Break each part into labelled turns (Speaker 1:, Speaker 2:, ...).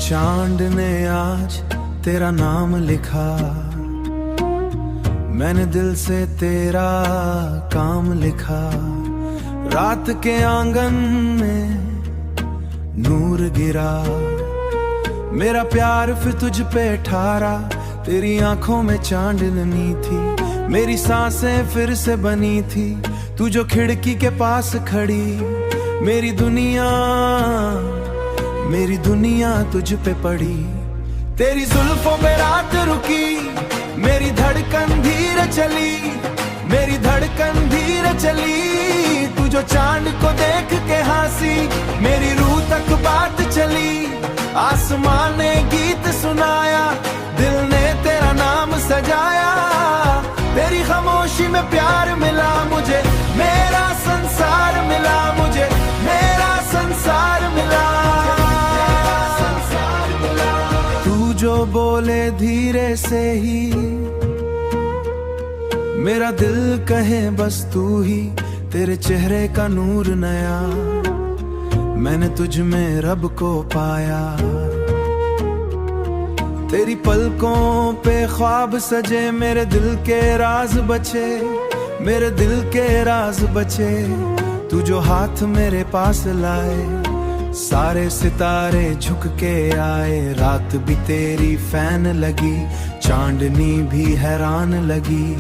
Speaker 1: चांद ने आज तेरा नाम लिखा, मैंने दिल से तेरा काम लिखा। रात के आंगन में नूर गिरा, मेरा प्यार फिर तुझ पे ठहरा। तेरी आंखों में चांदनी थी, मेरी सांसें फिर से बनी थी। तू जो खिड़की के पास खड़ी, मेरी दुनिया तुझ पे पड़ी। तेरी जुल्फों पे रात रुकी, मेरी धड़कन धीरे चली, मेरी धड़कन धीरे चली। तू जो चांद को देख के हंसी, मेरी रूह तक बात चली। आसमान ने गीत सुनाया, दिल ने तेरा नाम सजाया। तेरी खामोशी में प्यार मिला मुझे, मेरा संसार मिला मुझे, मेरा संसार मिला। तू जो बोले धीरे से ही, मेरा दिल कहे बस तू ही। तेरे चेहरे का नूर नया, मैंने तुझ में रब को पाया। तेरी पलकों पे ख्वाब सजे, मेरे दिल के राज बचे, मेरे दिल के राज बचे। तू जो हाथ मेरे पास लाए, सारे सितारे झुक के आए। रात भी तेरी फैन लगी, चांदनी भी हैरान लगी।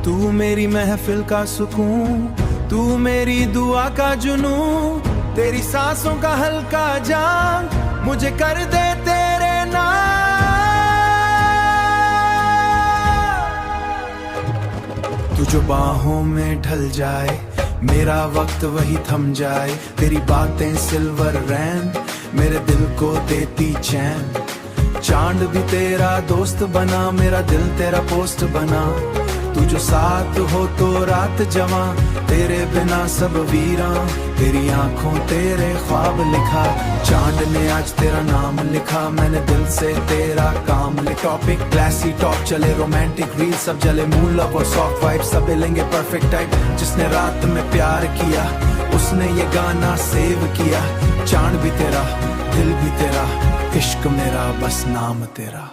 Speaker 1: तू मेरी महफिल का सुकून, तू मेरी दुआ का जुनून। तेरी सांसों का हल्का जान, मुझे कर दे तेरे नाम। तू जो बाहों में ढल जाए, मेरा वक्त वही थम जाए। तेरी बातें सिल्वर रैन, मेरे दिल को देती चैन। चांद भी तेरा दोस्त बना, मेरा दिल तेरा पोस्ट बना। तू जो साथ हो तो रात जवा, तेरे बिना सब वीरा। तेरी आंखों तेरे ख्वाब लिखा, चांद ने आज तेरा नाम लिखा। मैंने दिल से तेरा काम लिखा। टॉपिक क्लासी टॉप चले, रोमांटिक रील सब जले। मूल लव और सॉफ्ट वाइब सब लेंगे परफेक्ट टाइप। जिसने रात में प्यार किया, उसने ये गाना सेव किया। चांद भी तेरा, दिल भी तेरा, इश्क मेरा बस नाम तेरा।